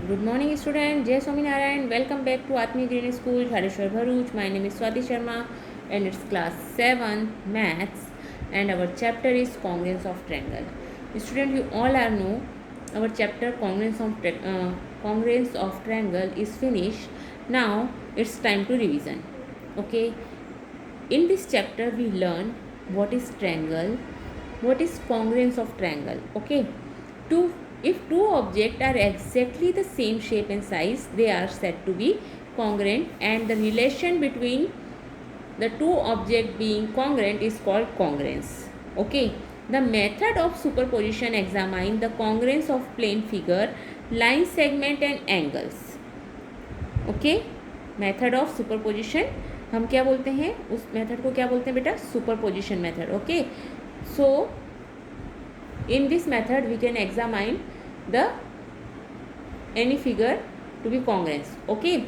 Good morning, student. Jai Swaminarayan. Welcome back to Atmi Green School, Dhareshwar Bharuch. My name is Swati Sharma, and it's class 7 Maths, and our chapter is congruence of triangle. Student, you all are know our chapter congruence of triangle is finished. Now it's time to revision. Okay. In this chapter, we learn what is triangle, what is congruence of triangle. Okay. Two, if two objects are exactly the same shape and size, they are said to be congruent, and the relation between the two objects being congruent is called congruence. Okay. The method of superposition examine the congruence of plane figure, line segment and angles. Okay. Method of superposition हम क्या बोलते हैं, उस method को क्या बोलते हैं बेटा, superposition method. Okay. So in this method we can examine the any figure to be congruent. Okay.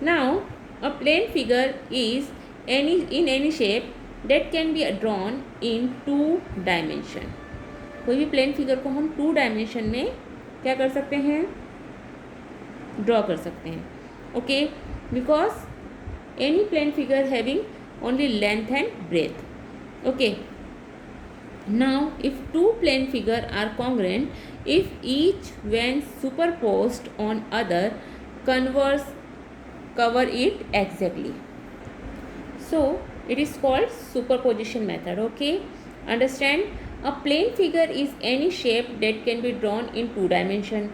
Now a plane figure is any shape that can be drawn in 2 dimension. कोई भी plane figure को हम 2 dimension में क्या कर सकते हैं, draw कर सकते हैं. Okay. Because any plane figure having only length and breadth. Okay. Now, if two plane figures are congruent, if each when superposed on other cover it exactly. So, it is called superposition method. Okay. Understand? A plane figure is any shape that can be drawn in 2 dimension.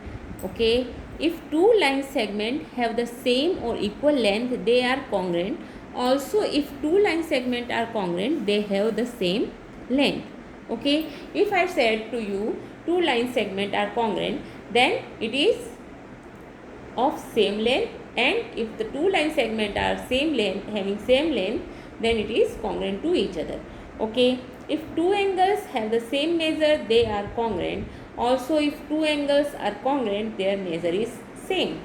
Okay. If two line segments have the same or equal length, they are congruent. Also, if two line segments are congruent, they have the same length. Okay. If I said to you two line segment are congruent, then it is of same length, and if the two line segment are same length, having same length, then it is congruent to each other. Okay. If two angles have the same measure, they are congruent. Also, if two angles are congruent, their measure is same.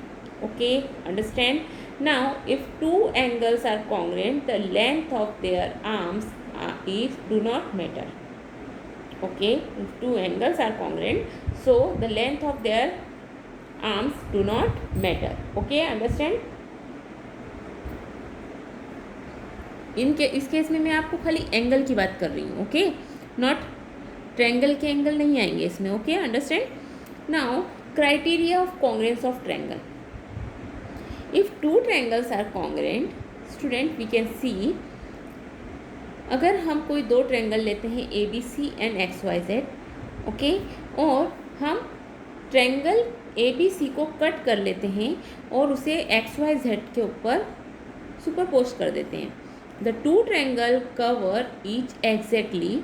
Okay. Understand? Now, if two angles are congruent, the length of their arms do not matter. Okay. If two angles are congruent, so the length of their arms do not matter. Okay. Understand? इस case में मैं आपको खाली angle की बात कर रही हूँ. ओके. नॉट ट्रायंगल के एंगल नहीं आएंगे इसमें. Okay. Understand? Now criteria of congruence of triangle. If two triangles are congruent, student we can see, अगर हम कोई दो ट्रायंगल लेते हैं A B C and X Y Z. Okay. और हम ट्रायंगल ए बी सी को कट कर लेते हैं और उसे एक्स वाई जेड के ऊपर सुपरपोज कर देते हैं. The two triangle cover each exactly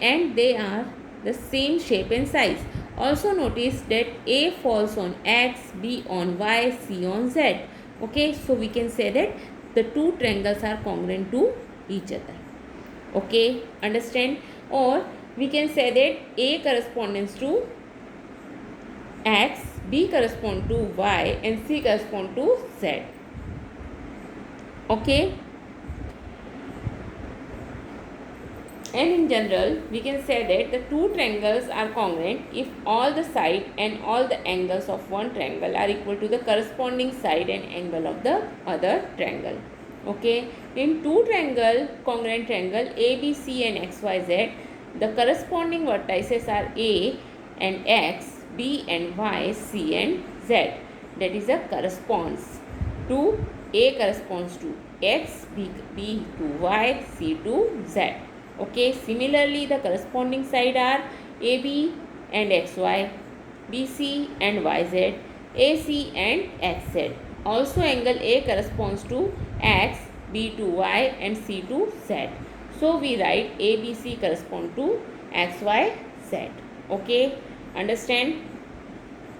and they are the same shape and size. Also notice that A falls on X, B on Y, C on Z. Okay. So we can say that the two triangles are congruent to each other. Okay. Understand? Or we can say that A corresponds to X, B corresponds to Y and C corresponds to Z. Okay. And in general, we can say that the two triangles are congruent if all the side and all the angles of one triangle are equal to the corresponding side and angle of the other triangle. Okay. In two congruent triangle A, B, C and X, Y, Z, the corresponding vertices are A and X, B and Y, C and Z. That is a corresponds to A corresponds to X, B to Y, C to Z. Okay. Similarly, the corresponding side are AB and XY, BC and YZ, AC and XZ. Also, angle A corresponds to X, B to Y and C to Z. So, we write ABC correspond to XY, Z. Okay. Understand?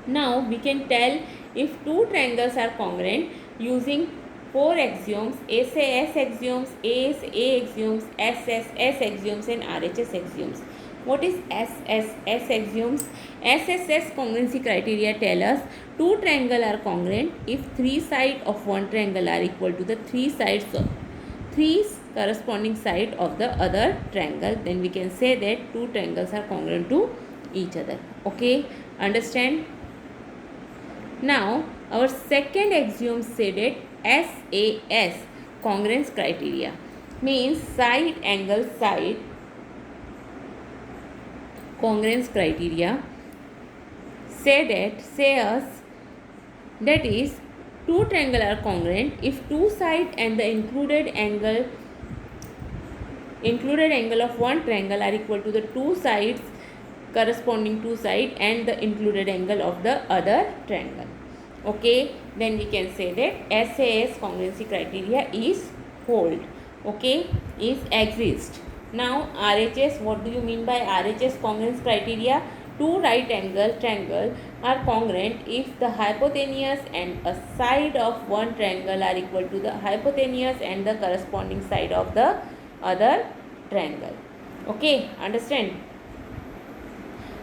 Now, we can tell if two triangles are congruent using 4 axioms, SAS axioms, ASA axioms, SSS axioms and RHS axioms. What is SSS axioms? SSS congruency criteria tell us two triangles are congruent if three sides of one triangle are equal to the three corresponding side of the other triangle. Then we can say that two triangles are congruent to each other. Okay. Understand? Now, our second axiom stated SAS, congruence criteria, means side angle side congruence criteria say us that is two triangle are congruent if two side and the included angle of one triangle are equal to the two sides corresponding two side and the included angle of the other triangle. Okay, then we can say that SAS congruency criteria is hold. Okay, is exist. Now RHS, what do you mean by RHS congruence criteria? Two right angle triangle are congruent if the hypotenuse and a side of one triangle are equal to the hypotenuse and the corresponding side of the other triangle. Okay, understand?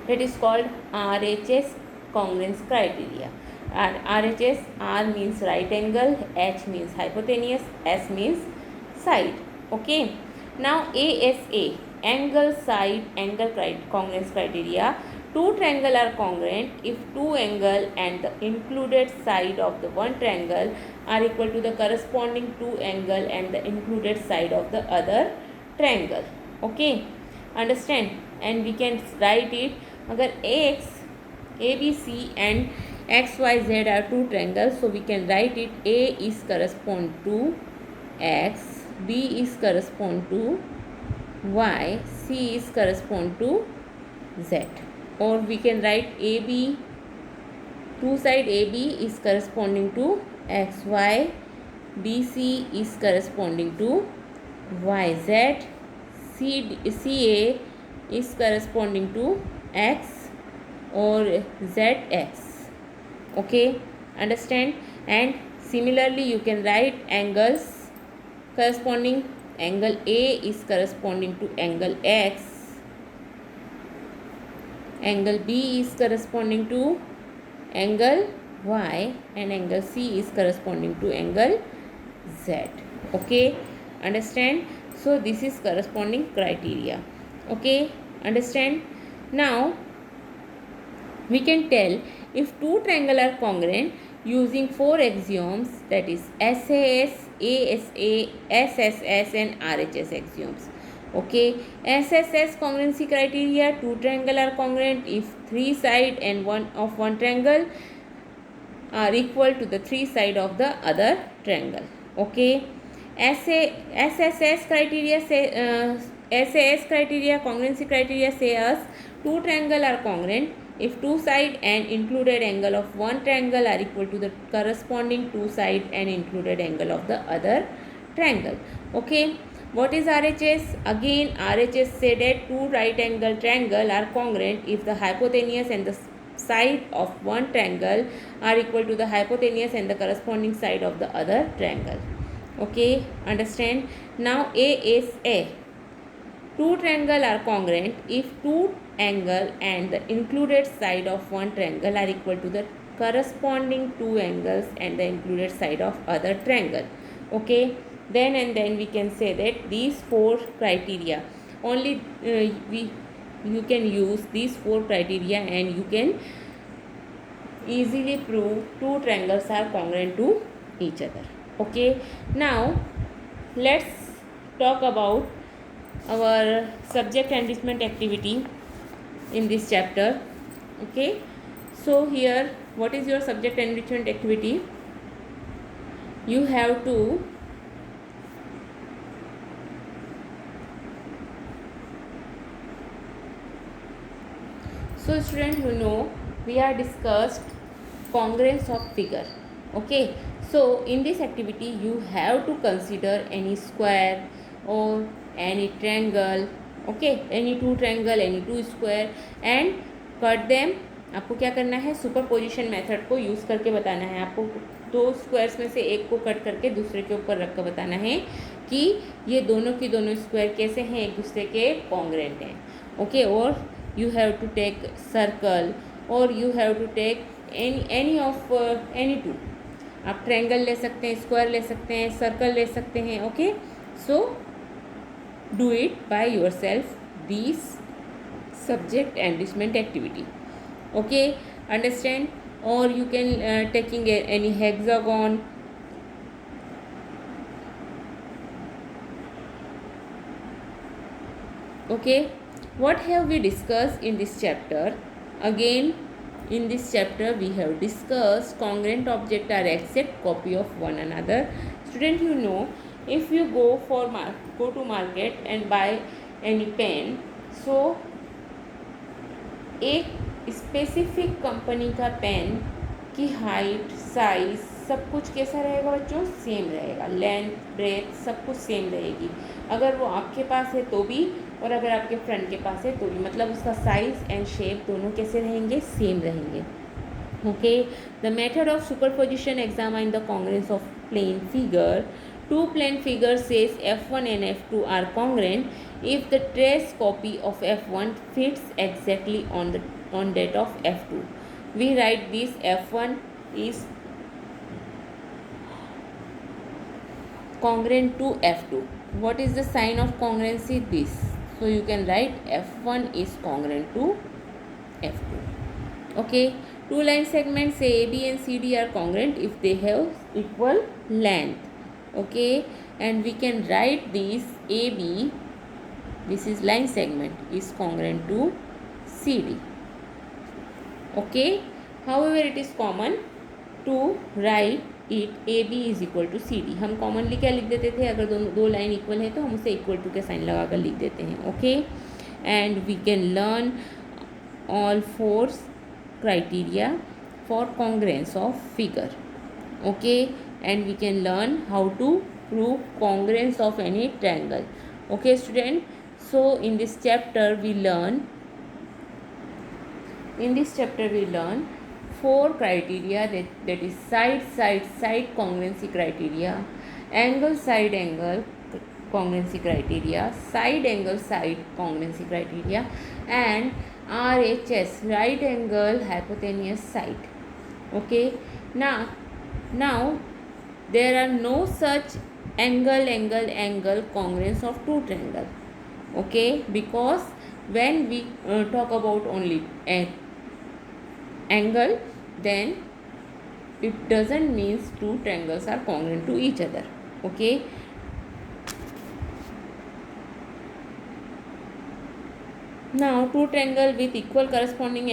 That is called RHS congruence criteria. And RHS, R means right angle, H means hypotenuse, S means side. Okay. Now ASA, angle side angle congruence criteria. Two triangle are congruent if two angle and the included side of the one triangle are equal to the corresponding two angle and the included side of the other triangle. Okay, understand? And we can write it, अगर AX, ABC and XYZ are two triangles, so we can write it A is correspond to X, B is correspond to Y, C is correspond to Z. Or we can write AB, two side AB is corresponding to XY, BC is corresponding to YZ, CA is corresponding to X or ZX. Okay, understand? And similarly you can write angles corresponding, angle A is corresponding to angle X, angle B is corresponding to angle Y and angle C is corresponding to angle Z. Okay, understand? So this is corresponding criteria. Okay, understand? Now we can tell if two triangle are congruent using four axioms, that is SAS, ASA, SSS and RHS axioms. Okay, SSS congruency criteria, two triangle are congruent if three side and one triangle are equal to the three side of the other triangle. Okay, SSS criteria say SAS criteria congruency criteria say us two triangle are congruent if two side and included angle of one triangle are equal to the corresponding two side and included angle of the other triangle. Okay, what is RHS? Again RHS said that two right angle triangle are congruent if the hypotenuse and the side of one triangle are equal to the hypotenuse and the corresponding side of the other triangle. Okay, understand? Now ASA, two triangle are congruent if two angle and the included side of one triangle are equal to the corresponding two angles and the included side of other triangle. Okay, then and then we can say that these four criteria only you can use these four criteria and you can easily prove two triangles are congruent to each other. Okay, now let's talk about our subject enrichment activity in this chapter. Okay, so here what is your subject enrichment activity? You have to so student, you know we are discussed congruence of figure. Okay, so in this activity you have to consider any square or any triangle. Okay, any two triangle, any two square and cut them. आपको क्या करना है, superposition method को use करके बताना है. आपको दो स्क्वायर्स में से एक को कट करके दूसरे के ऊपर रख कर बताना है कि ये दोनों की दोनों स्क्वायर कैसे हैं, एक दूसरे के कॉन्ग्रेंट हैं. ओके, और you have to take circle or you have to take any of any two. आप ट्रायंगल ले सकते हैं, स्क्वायर ले सकते हैं, सर्कल ले सकते हैं. Okay, so do it by your self this subject enrichment activity. Okay, understand? or you can taking any hexagon. Okay, what have we discussed in this chapter? Again, in this chapter we have discussed congruent objects are exact copy of one another. Student, you know, if you go to market and buy any pen, so एक specific company का pen की height, size, सब कुछ कैसा रहेगा बच्चों? Same रहेगा। Length, breath सब कुछ सेम रहेगी। अगर वो आपके पास है तो भी, और अगर आपके फ्रेंड के पास है तो भी, मतलब उसका साइज एंड शेप दोनों कैसे रहेंगे? सेम रहेंगे। Okay, the method of superposition examine the congruence of plane figure. Two plane figures says F1 and F2 are congruent if the trace copy of F1 fits exactly on that of F2. We write this F1 is congruent to F2. What is the sign of congruency? This. So you can write F1 is congruent to F2. Okay, two line segments say AB and CD are congruent if they have equal length. Okay, and we can write this AB, this is line segment, is congruent to CD. Okay, however it is common to write it AB is equal to CD. हम commonly क्या लिख देते थे? अगर दो line equal है तो हम उसे इक्वल टू के साइन लगा कर लिख देते हैं. Okay, and we can learn all four criteria for congruence of figure. Okay, and we can learn how to prove congruence of any triangle. Okay student, so in this chapter we learn four criteria, that is side congruency criteria, angle side angle congruency criteria, side angle side congruency criteria, and RHS, right angle hypotenuse side. Okay, now there are no such angle congruence of two triangle. Okay, because when we talk about only angle, then it doesn't mean two triangles are congruent to each other. Okay, now two triangles with equal corresponding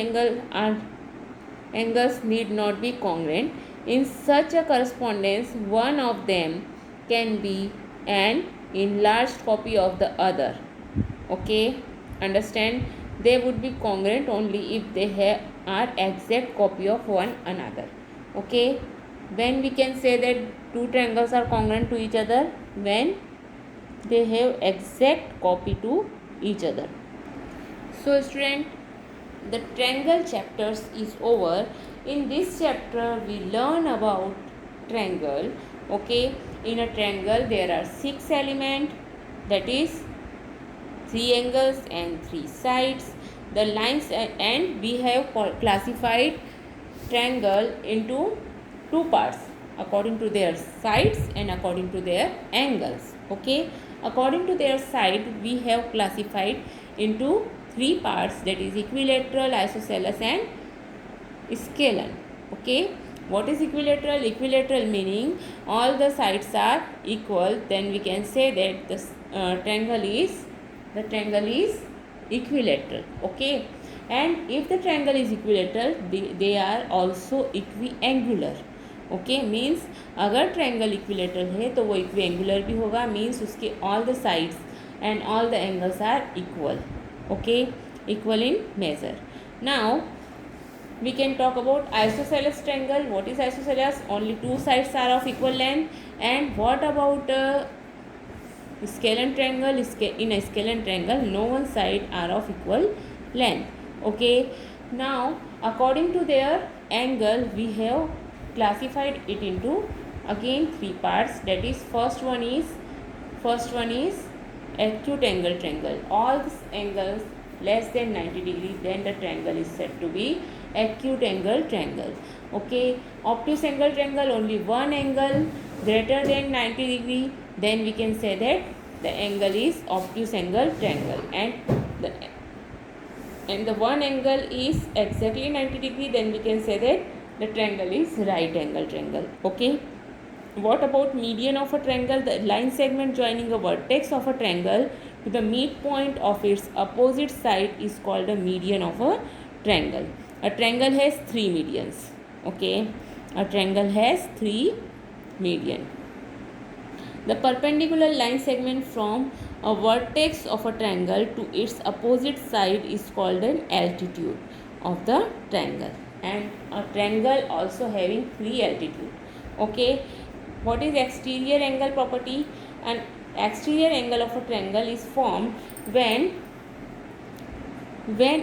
angles need not be congruent. In such a correspondence, one of them can be an enlarged copy of the other. Okay, understand? They would be congruent only if they are exact copy of one another. Okay, when we can say that two triangles are congruent to each other? When they have exact copy to each other. So student, the triangle chapters is over. In this chapter we learn about triangle. Okay, in a triangle there are 6 elements, that is 3 angles and 3 sides. The lines, and we have classified triangle into 2 parts according to their sides and according to their angles. Okay, according to their side we have classified into 3 parts, that is equilateral, isosceles and scalene. Okay, what is equilateral? Equilateral meaning all the sides are equal, then we can say that the triangle is equilateral. Okay, and if the triangle is equilateral, they are also equiangular. Okay, means अगर triangle equilateral है तो वो equiangular भी होगा, means उसके all the sides and all the angles are equal. Okay, equal in measure. Now we can talk about isosceles triangle. What is isosceles? Only 2 sides are of equal length. And what about scalene triangle? In a scalene triangle no one side are of equal length. Okay, now according to their angle we have classified it into again 3 parts, that is first one is acute angle triangle. All these angles less than 90 degrees, then the triangle is said to be acute angle triangle. Okay, obtuse angle triangle, only one angle greater than 90 degree, then we can say that the angle is obtuse angle triangle. And the one angle is exactly 90 degree, then we can say that the triangle is right angle triangle. Okay. What about median of a triangle? The line segment joining a vertex of a triangle to the midpoint of its opposite side is called a median of a triangle. A triangle has three medians. Okay. A triangle has three median. The perpendicular line segment from a vertex of a triangle to its opposite side is called an altitude of the triangle. And a triangle also having three altitude. Okay. What is exterior angle property? An exterior angle of a triangle is formed when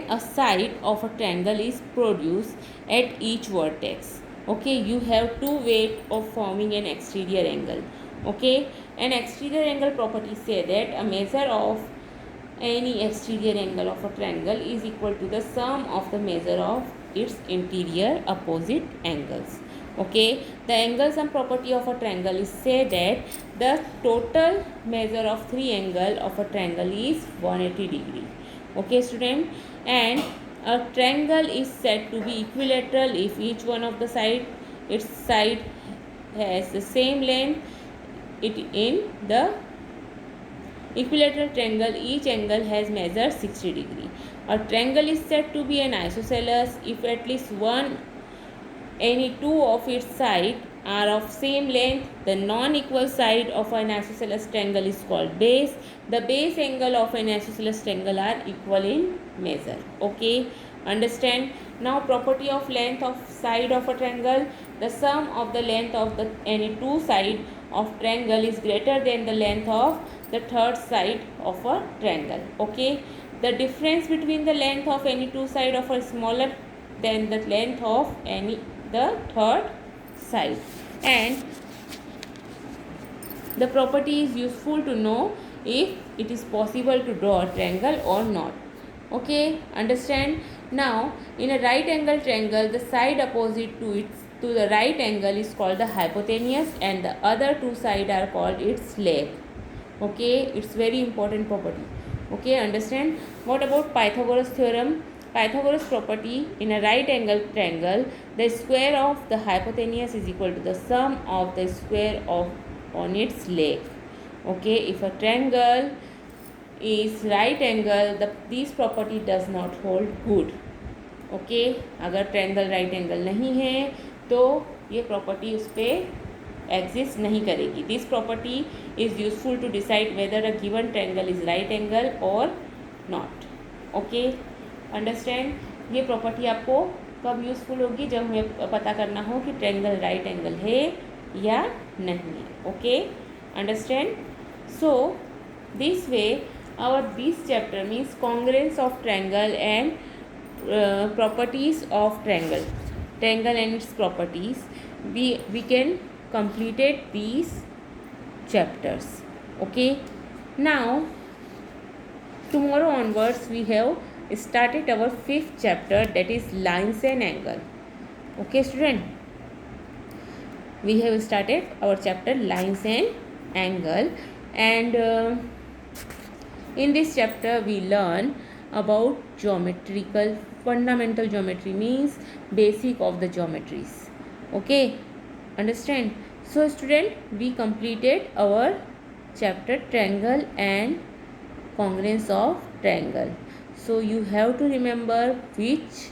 a side of a triangle is produced at each vertex. Okay, you have two ways of forming an exterior angle. Okay, an exterior angle property say that a measure of any exterior angle of a triangle is equal to the sum of the measure of its interior opposite angles. Okay, the angle sum property of a triangle is say that the total measure of three angle of a triangle is 180 degree. Okay student, and a triangle is said to be equilateral if each one of the its side has the same length. It in the equilateral triangle, each angle has measured 60 degree. A triangle is said to be an isosceles if at least any two of its sides are of same length. The non-equal side of an isosceles triangle is called base. The base angle of an isosceles triangle are equal in measure. Okay, understand? Now property of length of side of a triangle. The sum of the length of any two side of triangle is greater than the length of the third side of a triangle. Okay, the difference between the length of any two side of a smaller than the length of the third side. And the property is useful to know if it is possible to draw a triangle or not. Okay, understand? Now in a right angle triangle, the side opposite to the right angle is called the hypotenuse and the other two sides are called its leg. Okay, it's very important property. Okay, understand? What about Pythagoras theorem? Pythagoras property, in a right angle triangle, the square of the hypotenuse is equal to the sum of the square of on its leg. Okay, if a triangle is right angle, this property does not hold good. Okay, अगर triangle right angle नहीं है तो ये property उस पर exist नहीं करेगी. This property is useful to decide whether a given triangle is right angle और नॉट. Okay, understand? ये प्रॉपर्टी आपको कब यूजफुल होगी? जब हमें पता करना हो कि ट्रायंगल राइट एंगल है या नहीं. Okay, understand? So this way our this chapter means congruence of triangle and properties of triangle and its properties. We can completed these chapters. Okay, now tomorrow onwards we have started our fifth chapter, that is lines and angle. Okay student, we have started our chapter lines and angle, and in this chapter we learn about geometrical fundamental geometry, means basic of the geometries. Okay, understand? So student, we completed our chapter triangle and congruence of triangle. So you have to remember which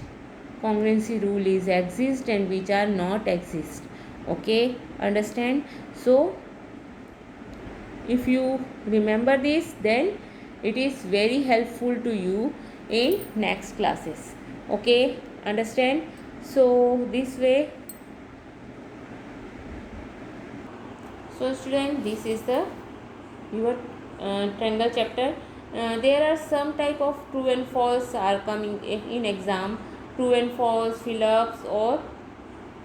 congruency rule is exist and which are not exist. Okay, understand? So if you remember this, then it is very helpful to you in next classes. Okay, understand? So this way, so student, this is the your triangle chapter. There are some type of true and false are coming in exam. True and false, fill-ups or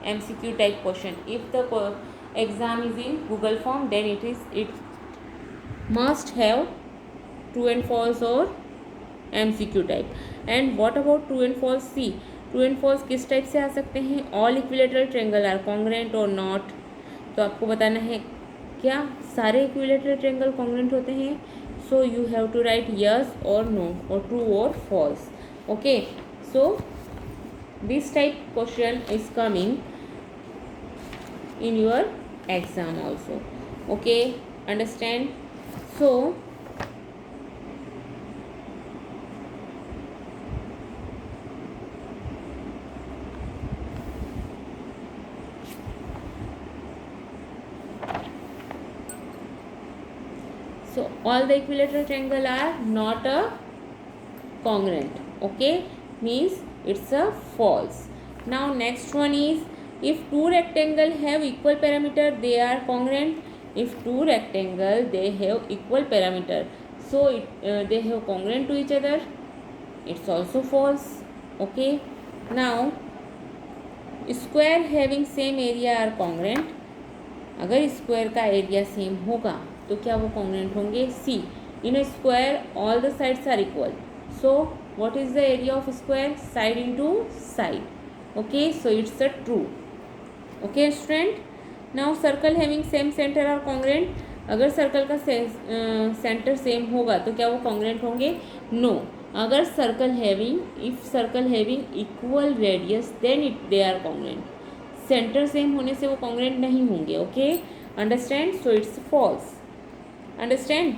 MCQ type question. If the exam is in Google form, then it must have true and false or MCQ type. And what about true and false? See, true and false किस type से आ सकते हैं? All equilateral triangle are congruent और not. तो आपको बताना है क्या सारे इक्विलेटरल ट्रायंगल कॉन्ग्रुएंट होते हैं. So you have to write yes और नो और ट्रू और false. Okay, so this type question is coming in your exam also. Okay, understand? So all the equilateral triangle are not a congruent. Okay, means it's a false. Now next one is, if two rectangle have equal parameter, they are congruent. If two rectangle they have equal parameter, so they have congruent to each other, it's also false. Okay, now square having same area are congruent. अगर square का area same होगा तो क्या वो congruent होंगे? See, in a square all the sides are equal, so what is the area of square? Side into side. Okay, so it's a true. Okay student, now circle having same centre are congruent. अगर circle का centre same होगा तो क्या वो congruent होंगे? No. अगर circle having, if circle having equal radius then it they are congruent. Centre same होने से वो कॉन्ग्रुएंट नहीं होंगे. Okay, understand? So it's false. Understand?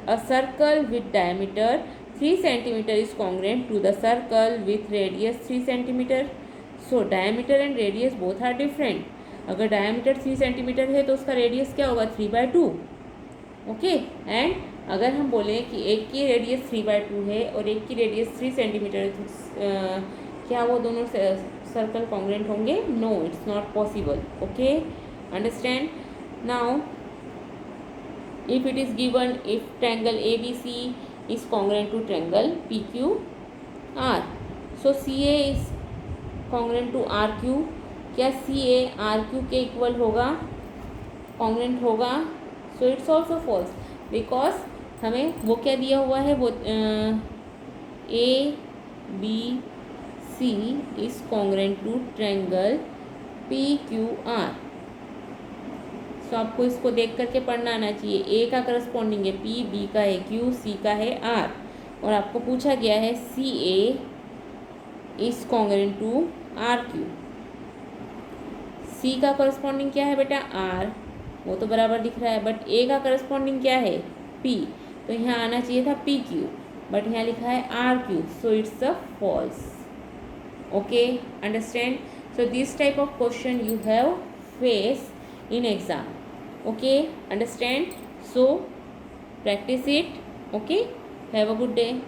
A circle with diameter 3 centimetre is congruent to the circle with radius 3 centimetre. So diameter and radius both are different. अगर diameter 3 centimetre है तो उसका radius क्या होगा? 3/2. ओके, एंड अगर हम बोलें कि एक की रेडियस 3/2 है और एक की रेडियस 3 सेंटीमीटर है तो क्या वो दोनों सर्कल कॉन्ग्रुएंट होंगे? No, it's not possible. Okay, understand? Now if it is given, if triangle ABC is congruent to triangle PQR, so CA is congruent to RQ. क्या CA RQ के equal होगा? Congruent होगा? So it's also false, because हमें वो क्या दिया हुआ है? वो ABC is congruent to triangle PQR. तो आपको इसको देख करके पढ़ना आना चाहिए. ए का करस्पॉन्डिंग है पी, बी का है क्यू, सी का है आर, और आपको पूछा गया है C A is congruent to R Q. C का करस्पॉन्डिंग क्या है बेटा? आर, वो तो बराबर दिख रहा है, बट ए का करस्पॉन्डिंग क्या है? पी. तो यहाँ आना चाहिए था पी क्यू, बट यहाँ लिखा है R Q, so it's a false. Okay, understand? So this type of question you have face in exam. Okay, understand? So practice it. Okay, have a good day.